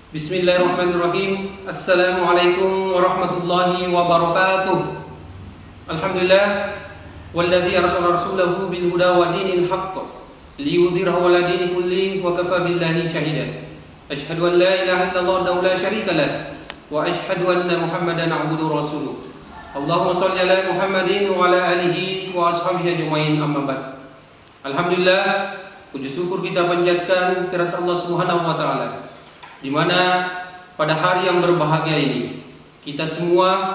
Bismillahirrahmanirrahim. Assalamualaikum warahmatullahi wabarakatuh. Alhamdulillah walladzi arsala rasulahu bil huda wa dinil haqq liyudhhirahu 'ala dini kulli wa kafa billahi shahida. Asyhadu an la ilaha illallah wa la syarika lah wa asyhadu anna Muhammadan 'abduhu rasuluh. Allahumma shalli 'ala Muhammadin wa 'ala alihi wa ashabihi ajmain, amma ba'd. Alhamdulillah, puji syukur kita panjatkan kepada Allah Subhanahu wa taala, di mana pada hari yang berbahagia ini kita semua,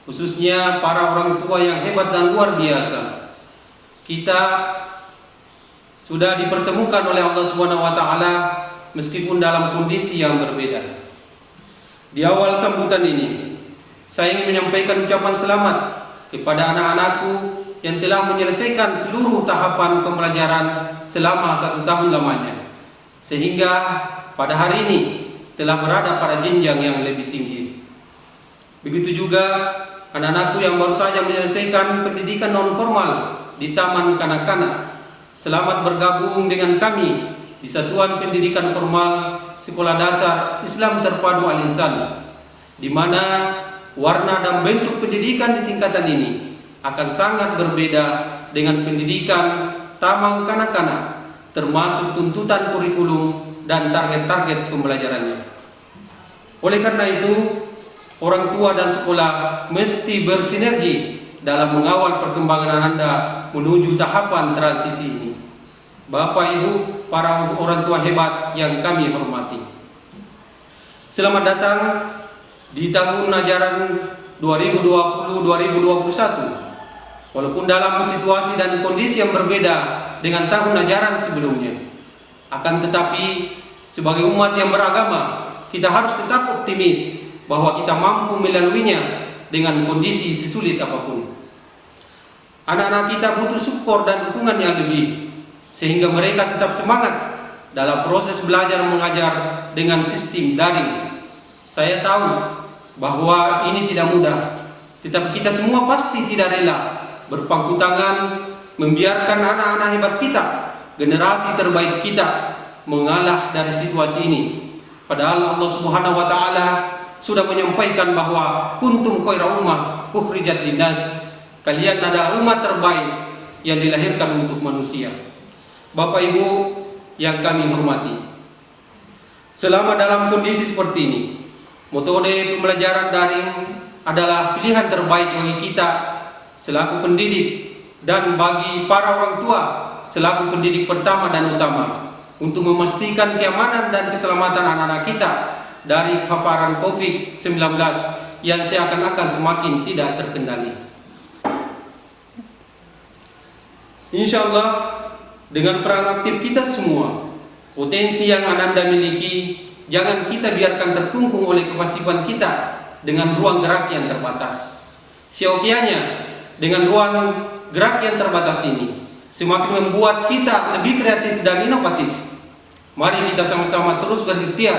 khususnya para orang tua yang hebat dan luar biasa, kita sudah dipertemukan oleh Allah Subhanahu wa taala meskipun dalam kondisi yang berbeda. Di awal sambutan ini saya ingin menyampaikan ucapan selamat kepada anak-anakku yang telah menyelesaikan seluruh tahapan pembelajaran selama 1 tahun lamanya, sehingga pada hari ini telah berada pada jenjang yang lebih tinggi. Begitu juga anak-anakku yang baru saja menyelesaikan pendidikan non formal di taman kanak-kanak. Selamat bergabung dengan kami di Satuan Pendidikan Formal Sekolah Dasar Islam Terpadu Al-Insan, di mana warna dan bentuk pendidikan di tingkatan ini akan sangat berbeda dengan pendidikan taman kanak-kanak, termasuk tuntutan kurikulum dan target-target pembelajarannya. Oleh karena itu, orang tua dan sekolah mesti bersinergi dalam mengawal perkembangan Anda menuju tahapan transisi ini. Bapak Ibu, para orang tua hebat yang kami hormati, selamat datang di tahun ajaran 2020-2021. Walaupun dalam situasi dan kondisi yang berbeda dengan tahun ajaran sebelumnya, akan tetapi sebagai umat yang beragama, kita harus tetap optimis bahwa kita mampu melaluinya dengan kondisi sesulit apapun. Anak-anak kita butuh support dan dukungan yang lebih, sehingga mereka tetap semangat dalam proses belajar mengajar dengan sistem daring. Saya tahu bahwa ini tidak mudah, tetapi kita semua pasti tidak rela berpangku tangan membiarkan anak-anak hebat kita, generasi terbaik kita, mengalah dari situasi ini. Padahal Allah Subhanahu wa taala sudah menyampaikan bahwa kuntum khaira ummah ukhrijat linnas, kalian adalah umat terbaik yang dilahirkan untuk manusia. Bapak Ibu yang kami hormati, selama dalam kondisi seperti ini, metode pembelajaran daring adalah pilihan terbaik bagi kita selaku pendidik dan bagi para orang tua selaku pendidik pertama dan utama, untuk memastikan keamanan dan keselamatan anak-anak kita dari paparan COVID-19 yang seakan-akan semakin tidak terkendali. Insya Allah, dengan peran aktif kita semua, potensi yang Anda miliki jangan kita biarkan terkungkung oleh kepasifan kita dengan ruang gerak yang terbatas. Seyogianya, dengan ruang gerak yang terbatas ini semakin membuat kita lebih kreatif dan inovatif. Mari kita sama-sama terus berikhtiar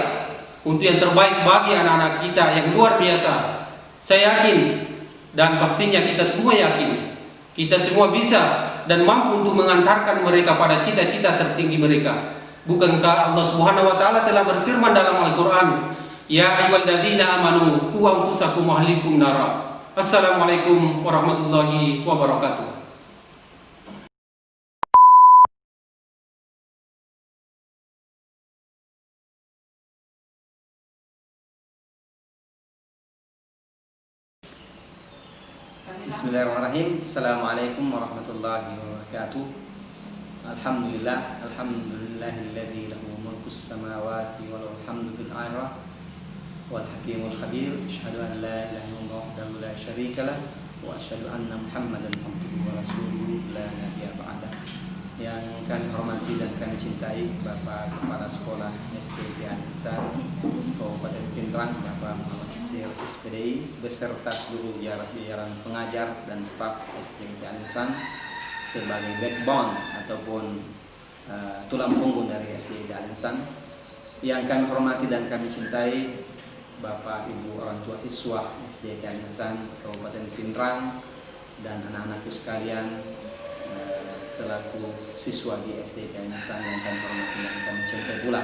untuk yang terbaik bagi anak-anak kita yang luar biasa. Saya yakin dan pastinya kita semua yakin, kita semua bisa dan mampu untuk mengantarkan mereka pada cita-cita tertinggi mereka. Bukankah Allah Subhanahu wa taala telah berfirman dalam Al-Qur'an, "Ya ayyuhalladzina amanu qu anfusakum wa ahlikum nara." Assalamualaikum warahmatullahi wabarakatuh. Bismillahirrahmanirrahim. Assalamualaikum warahmatullahi wabarakatuh. Alhamdulillah, alhamdulillahilladzi lahu mulkus samawati wa lahul hamdu fil akhirah wal hakimul khabir. Asyhadu an la ilaha illallah wahdahu la syarika lah wa asyhadu anna Muhammadan abduhu wa rasuluhu la nabiyya ba'da. Yang kami hormati dan kami cintai Bapak Kepala Sekolah SD Al-Insan Kabupaten Pindrang, Bapak Muhammad SPDI beserta seluruh jajaran pengajar dan staf SD Al-Insan sebagai backbone ataupun tulang punggung dari SD Al-Insan. Yang kami hormati dan kami cintai Bapak Ibu orang tua siswa SD Al-Insan Kabupaten Pindrang dan anak-anakku sekalian selaku siswa di SD Al-Insan yang kami hormati dan kami cintai pula.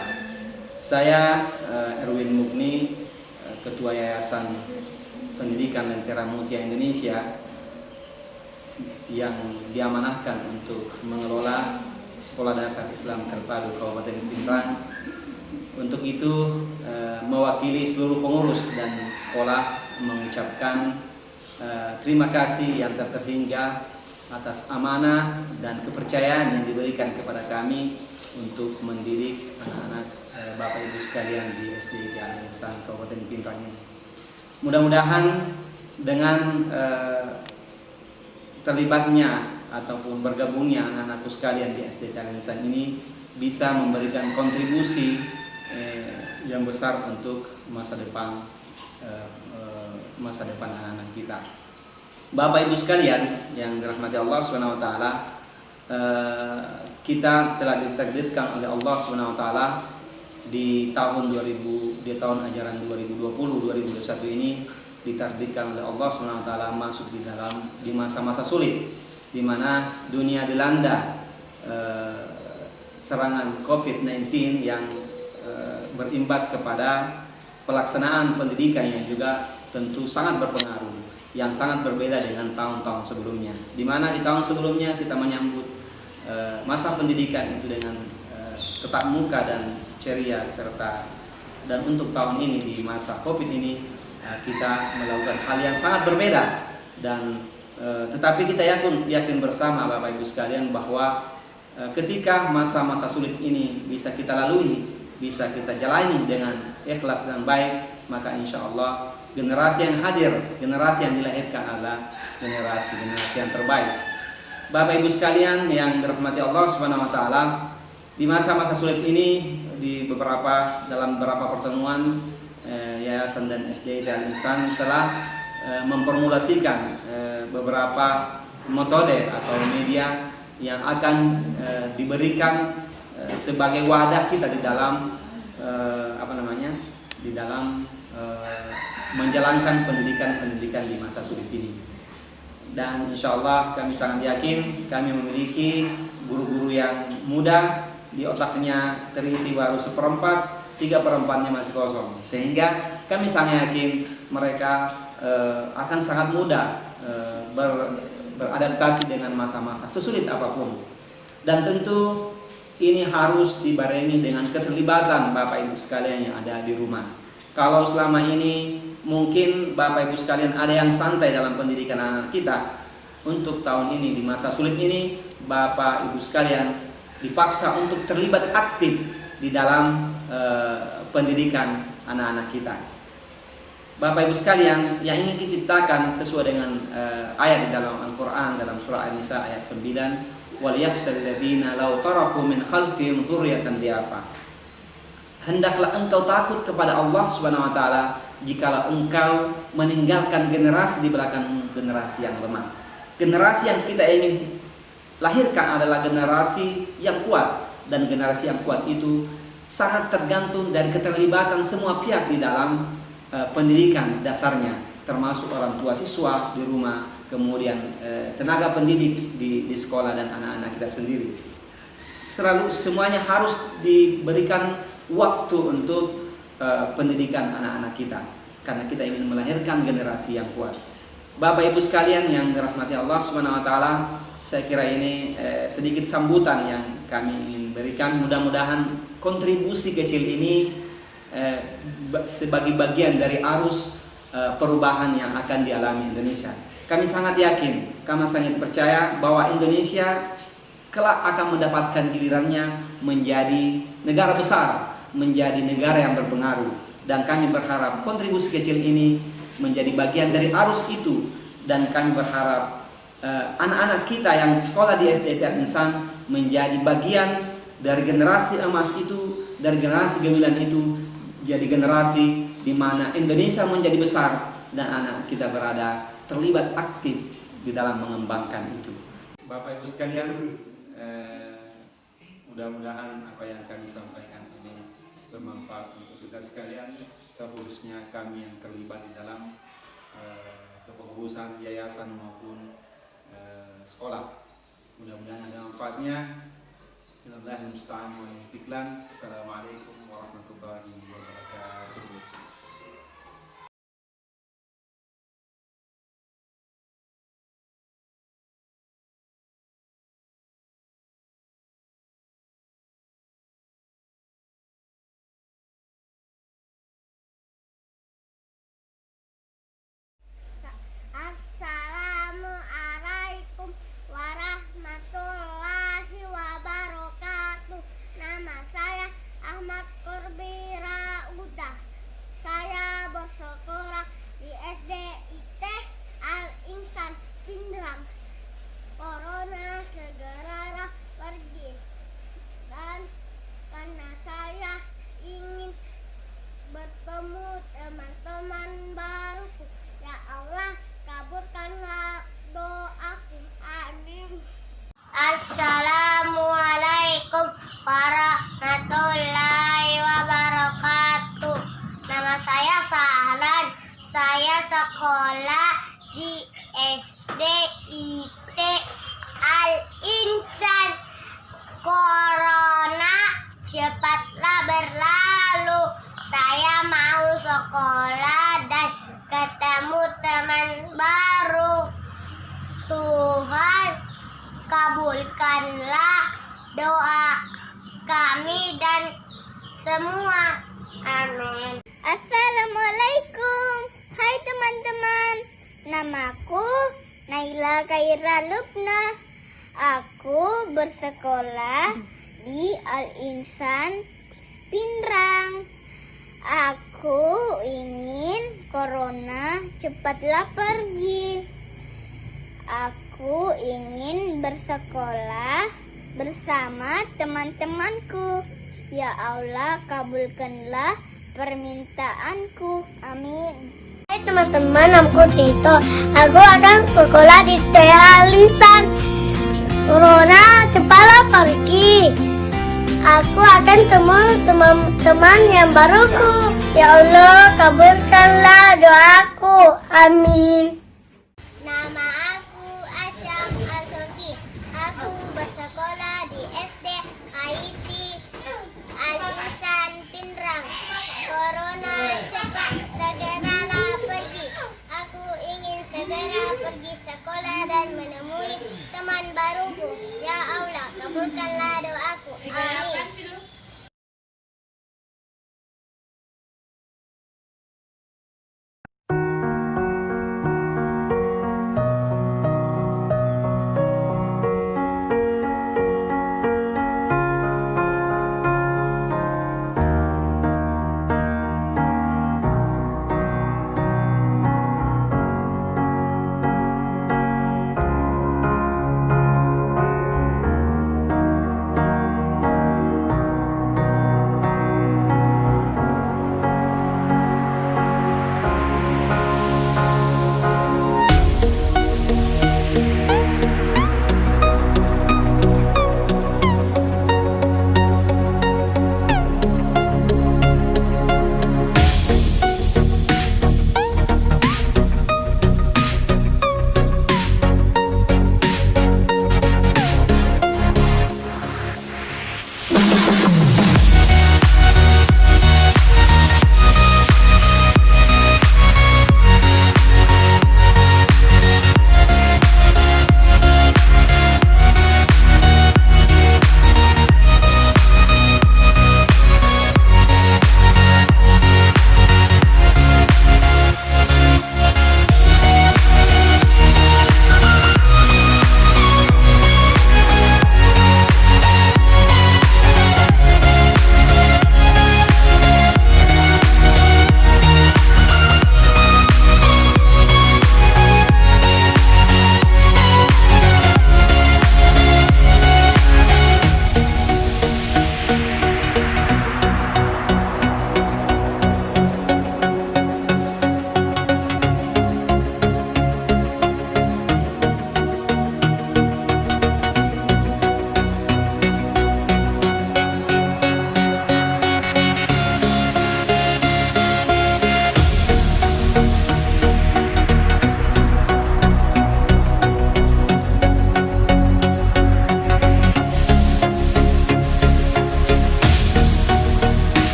Saya Erwin Mukni, Ketua Yayasan Pendidikan Lentera Mutia Indonesia, yang diamanahkan untuk mengelola Sekolah Dasar Islam Terpadu Kabupaten Pindrang. Untuk itu mewakili seluruh pengurus dan sekolah mengucapkan terima kasih yang tak terhingga atas amanah dan kepercayaan yang diberikan kepada kami untuk mendidik anak-anak Bapak Ibu sekalian di SD Al-Insan Kabupaten Pindrang ini. Mudah-mudahan dengan terlibatnya ataupun bergabungnya anak-anakku sekalian di SD Al-Insan ini bisa memberikan kontribusi yang besar untuk masa depan anak-anak kita. Bapak Ibu sekalian yang dirahmati Allah Subhanahu wa taala, kita telah ditakdirkan oleh Allah Subhanahu wa taala di tahun ajaran 2020-2021 ini ditakdirkan oleh Allah Subhanahu wa taala masuk di masa-masa sulit, di mana dunia dilanda serangan COVID-19 yang berimbas kepada pelaksanaan pendidikan yang juga tentu sangat berpengaruh, yang sangat berbeda dengan tahun-tahun sebelumnya, di mana di tahun sebelumnya kita menyambut masa pendidikan itu dengan tetap muka dan ceria, dan untuk tahun ini di masa COVID ini kita melakukan hal yang sangat berbeda, dan tetapi kita yakin bersama Bapak Ibu sekalian bahwa ketika masa-masa sulit ini bisa kita lalui, bisa kita jalani dengan ikhlas dan baik, maka insya Allah generasi yang hadir, generasi yang dilahirkan adalah generasi yang terbaik. Bapak Ibu sekalian yang dirahmati Allah Subhanahu wa taala, di masa-masa sulit ini dalam beberapa pertemuan Yayasan dan SD Al-Insan telah memformulasikan beberapa metode atau media yang akan diberikan sebagai wadah kita di dalam menjalankan pendidikan di masa sulit ini. Dan insya Allah kami sangat yakin kami memiliki guru-guru yang muda, di otaknya terisi baru 1/4, 3/4-nya masih kosong, sehingga kami sangat yakin mereka akan sangat mudah beradaptasi dengan masa-masa sesulit apapun. Dan tentu ini harus dibarengi dengan keterlibatan Bapak Ibu sekalian yang ada di rumah. Kalau selama ini mungkin Bapak Ibu sekalian ada yang santai dalam pendidikan anak kita, untuk tahun ini di masa sulit ini Bapak Ibu sekalian dipaksa untuk terlibat aktif di dalam pendidikan anak-anak kita. Bapak Ibu sekalian yang ingin diciptakan sesuai dengan ayat di dalam Al-Quran dalam surah An-Nisa ayat 9, وَلْيَخْشَى الَّذِينَ لَوْ تَرَكُوا مِنْ خَلْفِهِمْ ذُرِّيَّةً ضِعَافًا. Hendaklah engkau takut kepada Allah Subhanahu wa taala jikalau engkau meninggalkan generasi di belakang generasi yang lemah. Generasi yang kita ingin lahirkan adalah generasi yang kuat, dan generasi yang kuat itu sangat tergantung dari keterlibatan semua pihak di dalam pendidikan dasarnya, termasuk orang tua siswa di rumah, kemudian tenaga pendidik di sekolah, dan anak-anak kita sendiri. Semuanya harus diberikan waktu untuk pendidikan anak-anak kita, karena kita ingin melahirkan generasi yang kuat. Bapak Ibu sekalian yang dirahmati Allah Subhanahu wa taala, saya kira ini sedikit sambutan yang kami ingin berikan. Mudah-mudahan kontribusi kecil ini sebagai bagian dari arus perubahan yang akan dialami Indonesia. Kami sangat yakin, kami sangat percaya bahwa Indonesia kelak akan mendapatkan gilirannya menjadi negara besar, menjadi negara yang berpengaruh. Dan kami berharap kontribusi kecil ini menjadi bagian dari arus itu, dan kami berharap anak-anak kita yang sekolah di SD Al-Insan menjadi bagian dari generasi emas itu, dari generasi gemilang itu, jadi generasi di mana Indonesia menjadi besar dan anak kita berada terlibat aktif di dalam mengembangkan itu. Bapak Ibu sekalian, mudah-mudahan apa yang kami sampaikan ini bermanfaat untuk kita sekalian, khususnya kami yang terlibat di dalam kepengurusan yayasan maupun sekolah. Mudah-mudahan ada manfaatnya. Assalamualaikum warahmatullahi wabarakatuh. Assalamualaikum warahmatullahi wabarakatuh. Nama saya Ahmad Qurbi Raudah. Saya bersekolah di SD IT Al Insan Pindrang. Corona segeralah pergi, dan karena saya ingin bertemu teman-teman baruku, ya Allah kabulkanlah doaku, amin. Assalamualaikum warahmatullahi wabarakatuh. Nama saya Sahlan. Saya sekolah di SD IT Al Insan. Corona cepatlah berlalu. Saya mau sekolah dan ketemu teman baru. Tuhan, kabulkanlah doa kami dan semua. Amin. Assalamualaikum. Hai teman-teman. Namaku Naila Khaira Lubna. Aku bersekolah di Al Insan Pindrang. Aku ingin corona cepatlah pergi. Aku ingin bersekolah bersama teman-temanku. Ya Allah, kabulkanlah permintaanku. Amin. Hai teman-teman, aku Tito. Aku akan sekolah di Al Insan. Corona cepatlah pergi. Aku akan temu teman-teman yang baruku. Ya Allah, kabulkanlah doaku. Amin. Nama aku Asyam Al-Soki. Aku bersekolah di SD IT Al Insan Pindrang. Corona cepat segeralah pergi. Aku ingin segera pergi sekolah dan menemui teman baruku. Ya Allah, kabulkanlah doaku. Amin.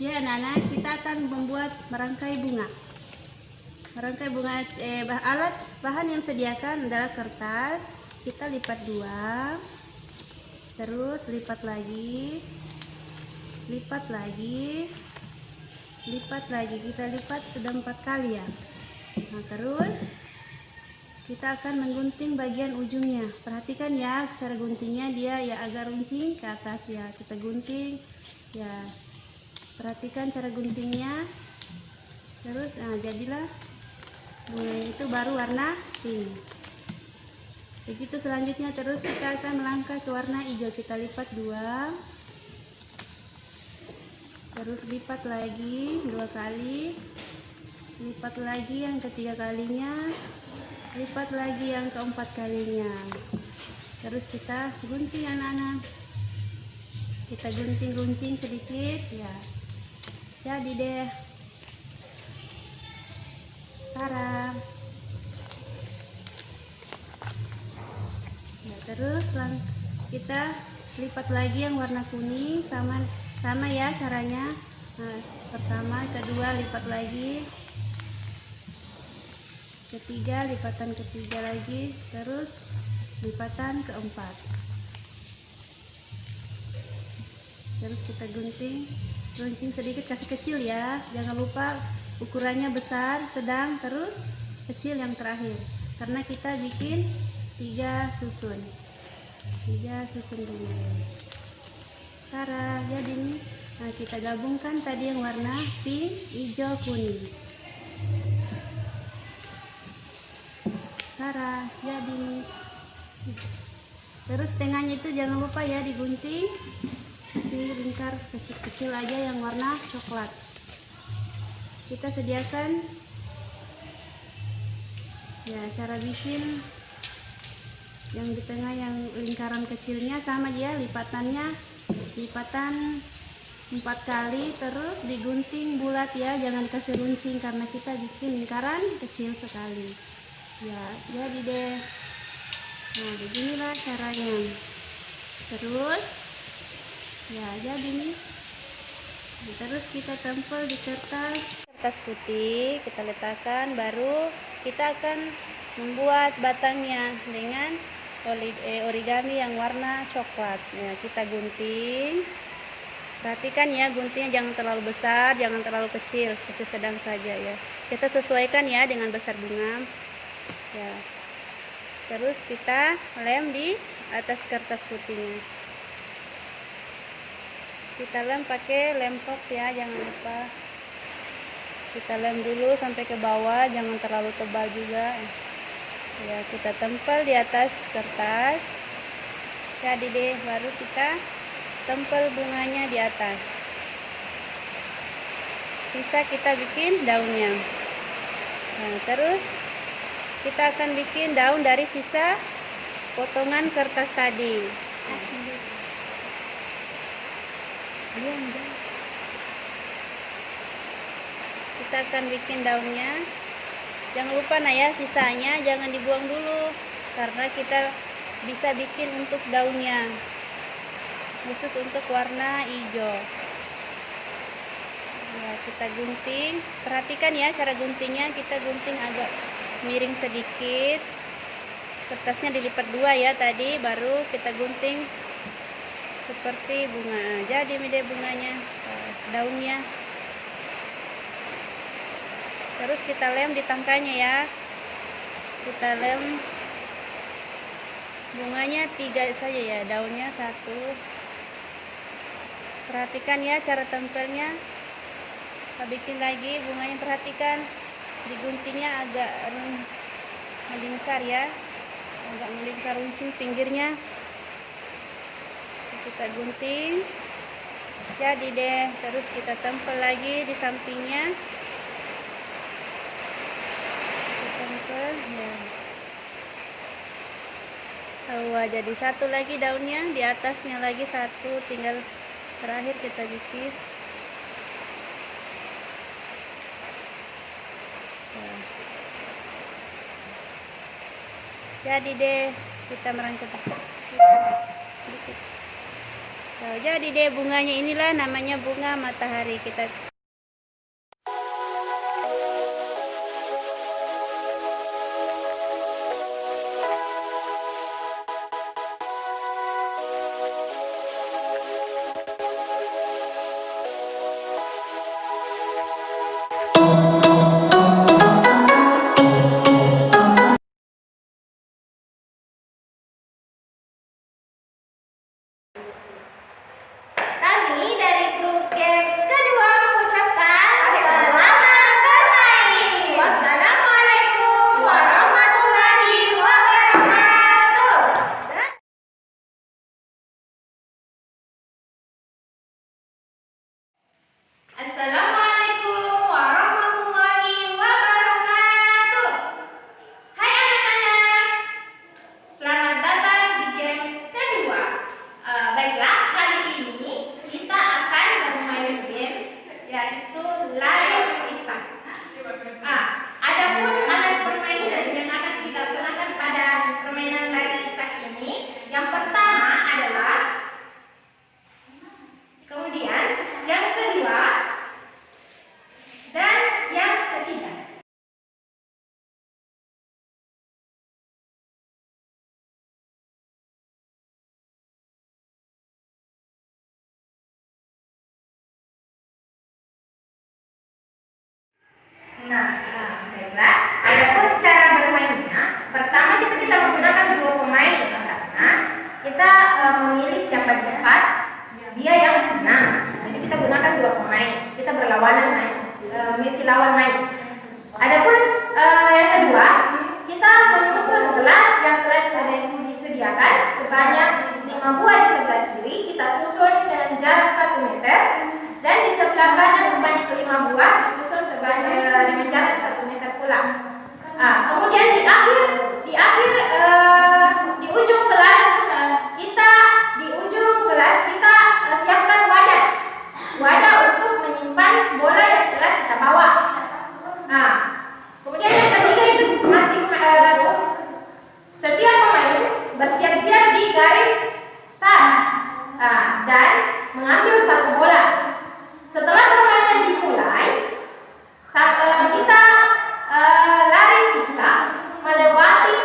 Ya anak-anak, kita akan membuat merangkai bunga. Merangkai bunga, alat bahan yang disediakan adalah kertas. Kita lipat 2, terus lipat lagi, lipat lagi, lipat lagi. Kita lipat sudah 4 kali ya. Nah terus kita akan menggunting bagian ujungnya. Perhatikan ya cara guntingnya, dia ya agak runcing ke atas ya. Kita gunting ya. Perhatikan cara guntingnya. Terus jadilah bunga itu baru warna pink. Begitu selanjutnya, terus kita akan melangkah ke warna hijau. Kita lipat 2, terus lipat lagi 2 kali, lipat lagi yang ketiga kalinya, lipat lagi yang keempat kalinya. Terus kita gunting anak-anak. Kita gunting runcing sedikit ya. Jadi deh. Tara. Ya, terus kita lipat lagi yang warna kuning, sama ya caranya. Nah, pertama, kedua lipat lagi, ketiga lipatan ketiga lagi, terus lipatan keempat. Terus kita gunting sedikit, kasih kecil ya, jangan lupa ukurannya besar, sedang, terus kecil yang terakhir, karena kita bikin 3 susun bunga. Tara, jadi nih. Nah, kita gabungkan tadi yang warna pink, hijau, kuning. Tara, jadi nih. Terus tengahnya itu jangan lupa ya digunting, kasih lingkar kecil-kecil aja yang warna coklat. Kita sediakan ya cara bikin yang di tengah, yang lingkaran kecilnya sama dia lipatan 4 kali, terus digunting bulat ya, jangan kasih runcing karena kita bikin lingkaran kecil sekali ya. Jadi deh, nah beginilah caranya. Terus ya jadi nih. Terus kita tempel di kertas putih, kita letakkan, baru kita akan membuat batangnya dengan origami yang warna coklat ya. Kita gunting, perhatikan ya, guntingnya jangan terlalu besar, jangan terlalu kecil, kasih sedang saja ya. Kita sesuaikan ya dengan besar bunga ya. Terus kita lem di atas kertas putihnya. Kita lem pakai lem box ya, jangan lupa. Kita lem dulu sampai ke bawah, jangan terlalu tebal juga ya. Kita tempel di atas kertas. Jadi deh, baru kita tempel bunganya di atas. Sisa kita bikin daunnya. Nah, terus kita akan bikin daun dari sisa potongan kertas tadi. Kita akan bikin daunnya. Jangan lupa nah ya, sisanya jangan dibuang dulu, karena kita bisa bikin untuk daunnya khusus untuk warna hijau ya. Kita gunting, perhatikan ya cara guntingnya, kita gunting agak miring sedikit. Kertasnya dilipat 2 ya tadi, baru kita gunting seperti bunga. Jadi ini bunganya, daunnya. Terus kita lem di tangkanya ya. Kita lem bunganya 3 saja ya, daunnya 1. Perhatikan ya cara tempelnya. Kita bikin lagi bunganya, perhatikan diguntingnya agak melingkar ya, agak melingkar runcing pinggirnya. Kita gunting, jadi deh. Terus kita tempel lagi di sampingnya, kita tempel ya. Jadi 1 lagi daunnya, di atasnya lagi 1, tinggal terakhir kita bikin. Jadi deh, kita merangkai dikit. Tuh, jadi deh bunganya inilah namanya bunga matahari. Kita Kami dari grup games kedua mengucapkan selamat bermain. Wassalamualaikum warahmatullahi wabarakatuh. Assalamualaikum warahmatullahi wabarakatuh. Hai anak-anak, selamat datang di games kedua. Baiklah, kali ini kita akan bermain games yaitu lari siksa. Adapun alat permainan yang akan kita gunakan pada permainan lari siksa ini, yang pertama adalah, kemudian yang kedua, dan yang ketiga. Baiklah. Adapun cara bermainnya, pertama kita menggunakan dua pemain karena kita memilih siapa cepat, dia yang menang. Jadi kita gunakan dua pemain, kita berlawanan main, memiliki lawan main. Adapun yang kedua, kita menyusun gelas yang telah disediakan sebanyak 5 buah di sebelah kiri, kita susun dengan jarak 1 meter, dan di sebelah kanan sebanyak 5 buah disusun dengan jarak 1 meter pula. Kemudian di ujung kelas kita siapkan wadah untuk menyimpan bola yang telah kita bawa. Kemudian yang ketiga itu setiap pemain bersiap-siap di garis start dan mengambil satu bola. Setelah permainan dimulai, kita lari siksa melewati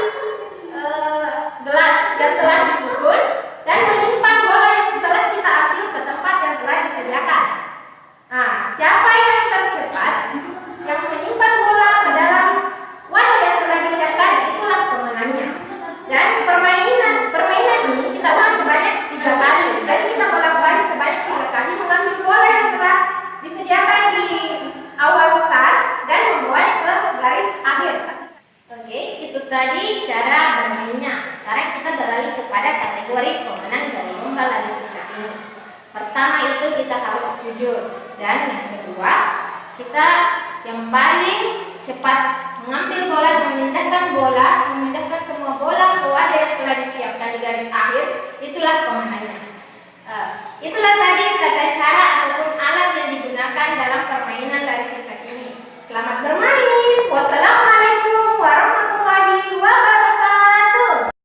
gelas yang telah disusun dan menyimpan bola yang telah kita ambil ke tempat yang telah disediakan. Siapa yang tercepat yang menyimpan bola ke dalam wadah yang telah disiapkan, itulah pemenangnya. Dan permainan ini kita ulang sebanyak 3 kali. Jadi kita bolak-balik sebanyak 3 kali mengambil bola yang telah disediakan di awal start dan membawanya ke garis akhir. Oke, itu tadi cara bermainnya. Sekarang kita beralih kepada kategori pemenang dari lomba lari siksa ini. Pertama itu kita harus jujur, dan yang kedua kita yang paling cepat mengambil bola dan memindahkan semua bola ke wadah yang telah disiapkan di garis akhir, itulah pemenangnya. Itulah tadi tata cara ataupun alat yang digunakan dalam permainan lari siksa ini. Selamat bermain. Wassalamualaikum warahmatullahi wabarakatuh.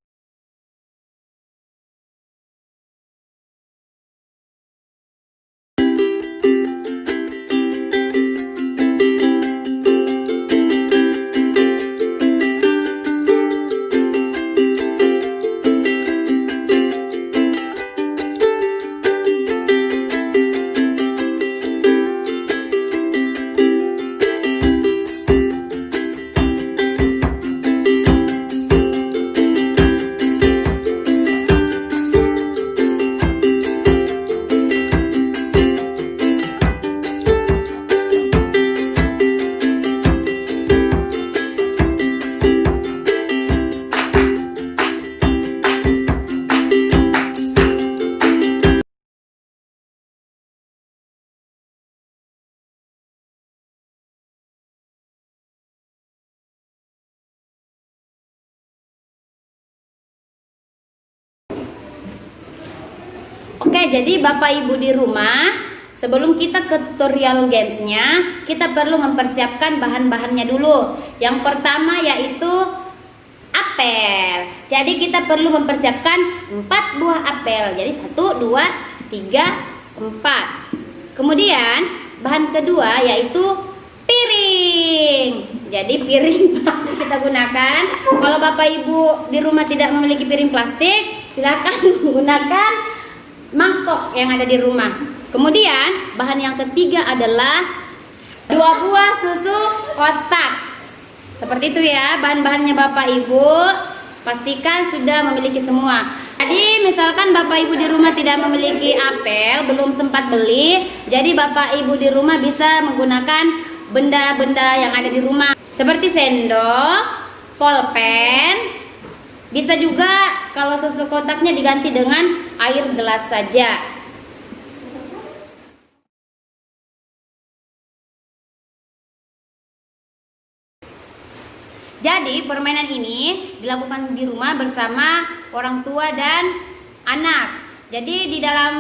Oke, jadi Bapak Ibu di rumah, sebelum kita ke tutorial gamesnya, kita perlu mempersiapkan bahan-bahannya dulu. Yang pertama yaitu apel. Jadi kita perlu mempersiapkan 4 buah apel. Jadi 1, 2, 3, 4. Kemudian bahan kedua yaitu piring. Jadi piring plastik kita gunakan. Kalau Bapak Ibu di rumah tidak memiliki piring plastik, silakan menggunakan mangkok yang ada di rumah. Kemudian bahan yang ketiga adalah 2 buah susu kotak. Seperti itu ya bahan-bahannya Bapak Ibu. Pastikan sudah memiliki semua. Jadi misalkan Bapak Ibu di rumah tidak memiliki apel, belum sempat beli, jadi Bapak Ibu di rumah bisa menggunakan benda-benda yang ada di rumah seperti sendok, pulpen. Bisa juga kalau susu kotaknya diganti dengan air gelas saja. Jadi permainan ini dilakukan di rumah bersama orang tua dan anak. Jadi di dalam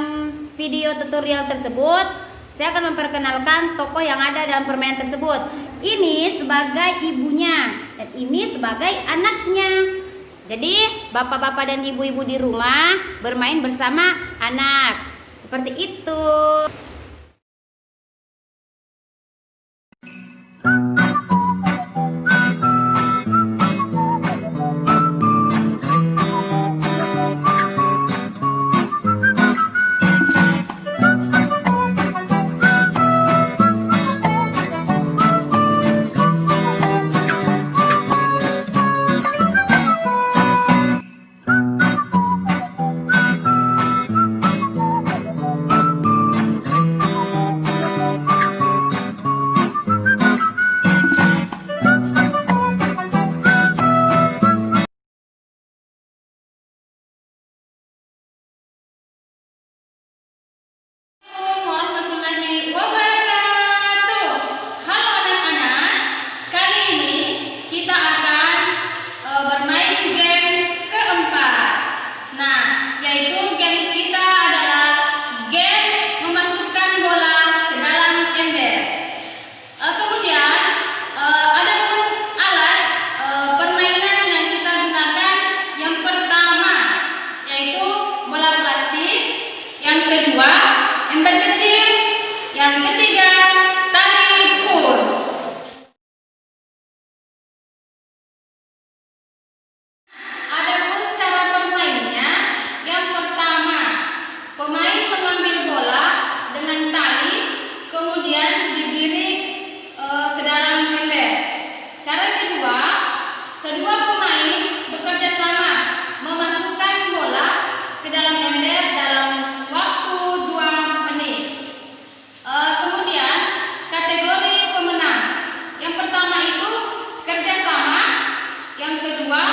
video tutorial tersebut saya akan memperkenalkan tokoh yang ada dalam permainan tersebut. Ini sebagai ibunya dan ini sebagai anaknya. Jadi bapak-bapak dan ibu-ibu di rumah bermain bersama anak. Seperti itu. Warahmatullahi wabarakatuh. Halo anak-anak, kali ini kita akan bermain game keempat. Nah, yaitu game kita adalah game memasukkan bola ke dalam ember. Kemudian ada alat permainan yang kita gunakan. Yang pertama yaitu bola plastik, yang kedua ember kecil, yang ketiga tali ukur. Adapun cara bermainnya, yang pertama pemain mengambil bola dengan tali, kemudian digiring ke dalam ember. Cara kedua, kedua pemain bekerja sama memasukkan bola ke dalam ember dalam waktu 2 menit. Kemudian kategori pemenang. Yang pertama itu kerjasama. Yang kedua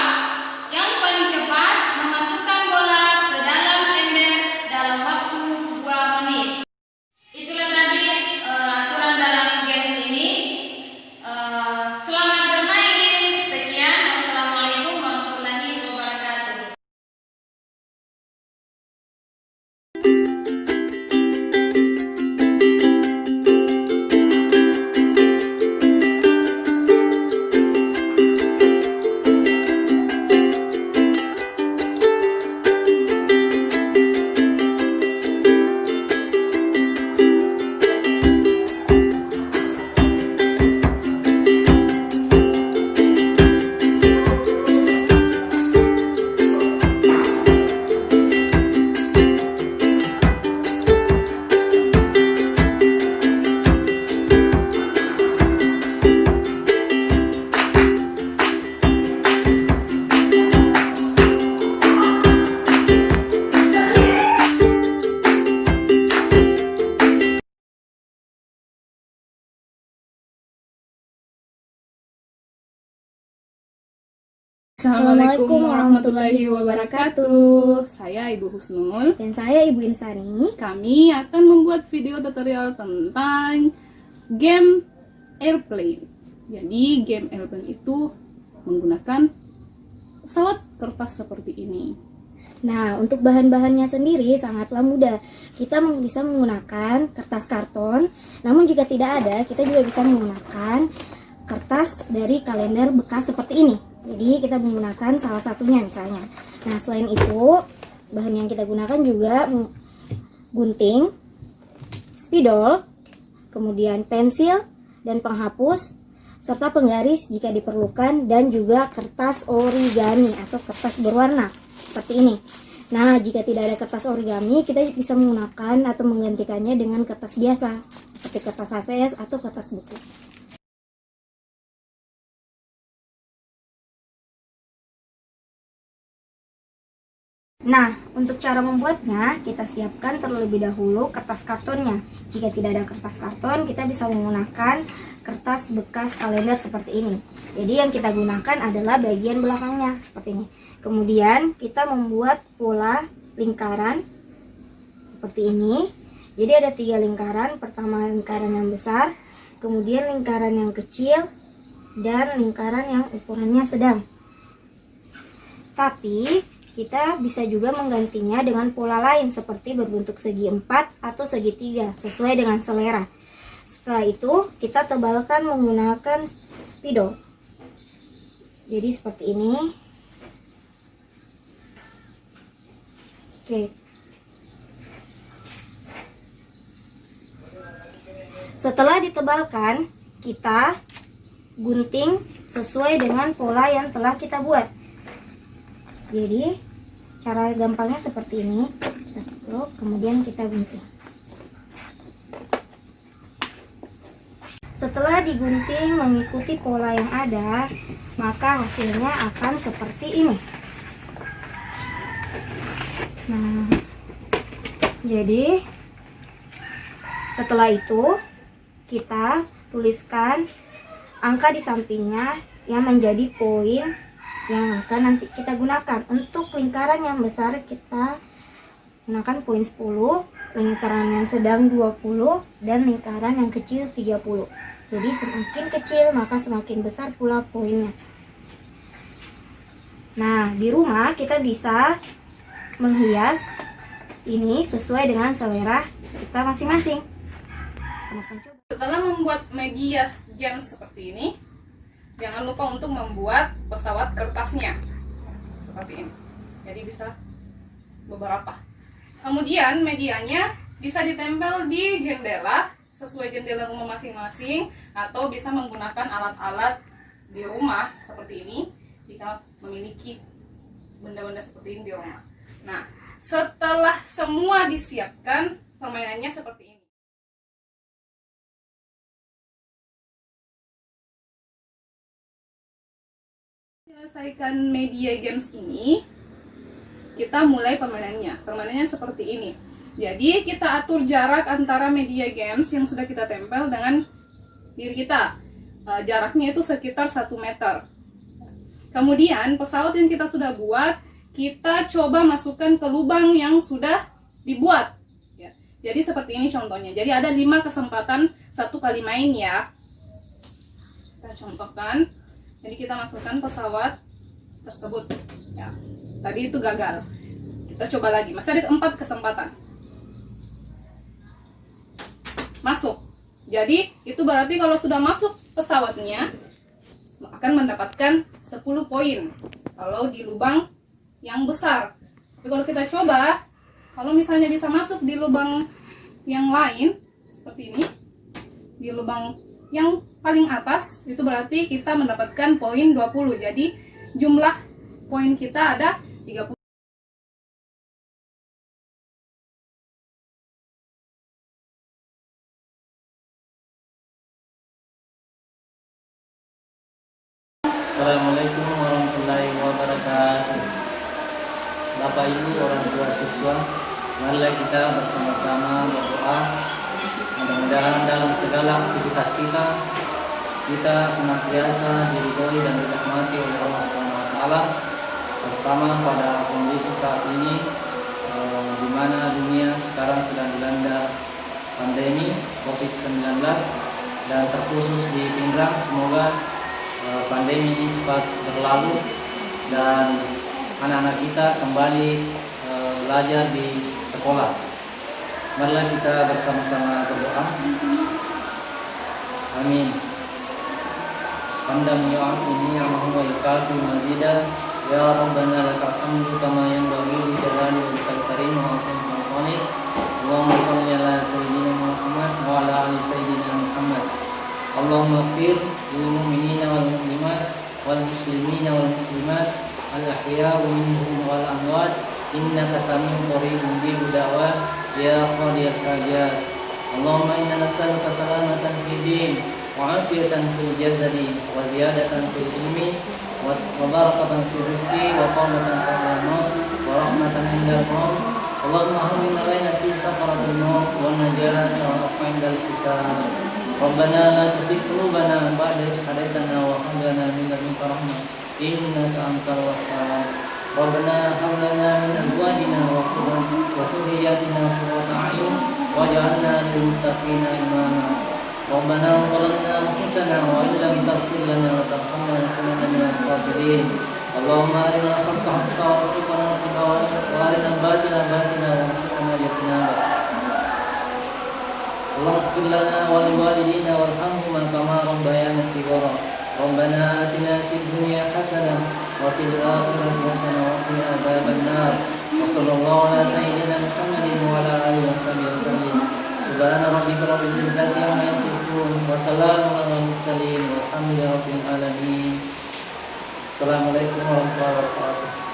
yang paling cepat memasukkan bola ke dalam ember dalam waktu 2 menit. Itulah tadi aturan dalam games ini. Selamat bermain. Sekian. Wassalamualaikum warahmatullahi wabarakatuh. Assalamualaikum warahmatullahi wabarakatuh. Saya Ibu Husnul. Dan saya Ibu Insani. Kami akan membuat video tutorial tentang game airplane. Jadi game airplane itu menggunakan pesawat kertas seperti ini. Nah, untuk bahan-bahannya sendiri sangatlah mudah. Kita bisa menggunakan kertas karton. Namun jika tidak ada, kita juga bisa menggunakan kertas dari kalender bekas seperti ini. Jadi kita menggunakan salah satunya misalnya. Nah, selain itu bahan yang kita gunakan juga gunting, spidol, kemudian pensil dan penghapus, serta penggaris jika diperlukan, dan juga kertas origami atau kertas berwarna seperti ini. Nah, jika tidak ada kertas origami, kita bisa menggunakan atau menggantikannya dengan kertas biasa seperti kertas HVS atau kertas buku. Nah, untuk cara membuatnya, kita siapkan terlebih dahulu kertas kartonnya. Jika tidak ada kertas karton, kita bisa menggunakan kertas bekas kalender seperti ini. Jadi yang kita gunakan adalah bagian belakangnya, seperti ini. Kemudian kita membuat pola lingkaran seperti ini. Jadi ada 3 lingkaran. Pertama lingkaran yang besar, kemudian lingkaran yang kecil, dan lingkaran yang ukurannya sedang. Tapi kita bisa juga menggantinya dengan pola lain seperti berbentuk segi 4 atau segitiga sesuai dengan selera. Setelah itu kita tebalkan menggunakan spidol. Jadi seperti ini. Oke. Setelah ditebalkan, kita gunting sesuai dengan pola yang telah kita buat. Jadi cara gampangnya seperti ini. Kita tutup, kemudian kita gunting. Setelah digunting mengikuti pola yang ada, maka hasilnya akan seperti ini. Nah, jadi setelah itu kita tuliskan angka di sampingnya yang menjadi poin yang akan nanti kita gunakan. Untuk lingkaran yang besar kita gunakan poin 10, lingkaran yang sedang 20, dan lingkaran yang kecil 30. Jadi semakin kecil maka semakin besar pula poinnya. Nah, di rumah kita bisa menghias ini sesuai dengan selera kita masing-masing. Setelah membuat media games seperti ini, jangan lupa untuk membuat pesawat kertasnya seperti ini. Jadi bisa beberapa. Kemudian medianya bisa ditempel di jendela sesuai jendela rumah masing-masing, atau bisa menggunakan alat-alat di rumah seperti ini jika memiliki benda-benda seperti ini di rumah. Nah, setelah semua disiapkan, permainannya seperti ini. Selesaikan media games ini, kita mulai permainannya. Permainannya seperti ini. Jadi kita atur jarak antara media games yang sudah kita tempel dengan diri kita. Jaraknya itu sekitar 1 meter. Kemudian pesawat yang kita sudah buat, kita coba masukkan ke lubang yang sudah dibuat. Ya. Jadi seperti ini contohnya. Jadi ada 5 kesempatan 1 kali main ya. Kita contohkan. Jadi kita masukkan pesawat tersebut. Ya. Tadi itu gagal. Kita coba lagi. Masih ada 4 kesempatan. Masuk. Jadi itu berarti kalau sudah masuk pesawatnya akan mendapatkan 10 poin. Kalau di lubang yang besar. Tapi kalau kita coba, kalau misalnya bisa masuk di lubang yang lain seperti ini, di lubang yang paling atas, itu berarti kita mendapatkan poin 20. Jadi jumlah poin kita ada 30. Assalamualaikum warahmatullahi wabarakatuh. Bapak Ibu orang tua siswa, marilah kita bersama-sama berdoa. Mudah-mudahan dalam segala aktivitas kita senantiasa diridhoi dan dirahmati oleh Allah Subhanahu wa taala, terutama pada kondisi saat ini di mana dunia sekarang sedang dilanda pandemi COVID-19, dan terkhusus di Pindrang, semoga pandemi ini cepat berlalu dan anak-anak kita kembali belajar di sekolah. Marilah kita bersama-sama berdoa. Amin. Hamdan yu'afu ni'amahu wa yuqatu mazidah. Ya Rabbana lakal hamdu kama yanbaghi li jalali wajhikal karim wa ahsani sultanik. Allahumma Allahumma ighfir lil mu'minina wal muslimat wal muslimina wal muslimat al ahya'u minhum wal amwat innaka sami'un qaribun mujibud da'wat ya qadiyal hajat. Allahumma inna nas'aluka salamatan fid din wa 'afiyatan fil jasadi wa ziyadatan fil ilmi wa barakatan fil rizqi wa qamatan qabla maut wa rahmatan indal maut. Allahumma hawwin 'alaina fi sakaratil maut wa najatan wa afindal hisab. Rabbana la tuzigh qulubana ba'da idh hadaytana wa hab lana min ladunka rahmah innaka antal wahhab. Rabbana hab lana min azwajina wa dhurriyyatina qurrata a'yun waj'alna lil muttaqina imama. Rabbana zalamna anfusana wa illam taghfir lana wa tarhamna lanakunanna minal khasirin. Allahumma arina al-haqqa haqqan warzuqna ittiba'ahu wa arina al-batila batilan warzuqna ijtinabah. Allahumma ighfir lana wa liwalidina warhamhuma kama rabbayana shighara. Rabbana atina fid dunya hasanah wa fil akhirati hasanah wa qina adzaban nar. Wa sallallahu ala sayyidina Muhammadin wa ala alihi wasallam. Subhana rabbika rabbil izzati amma yasifun wa salamun alal mursalin walhamdulillahi rabbil alamin. Assalamualaikum warahmatullahi wabarakatuh.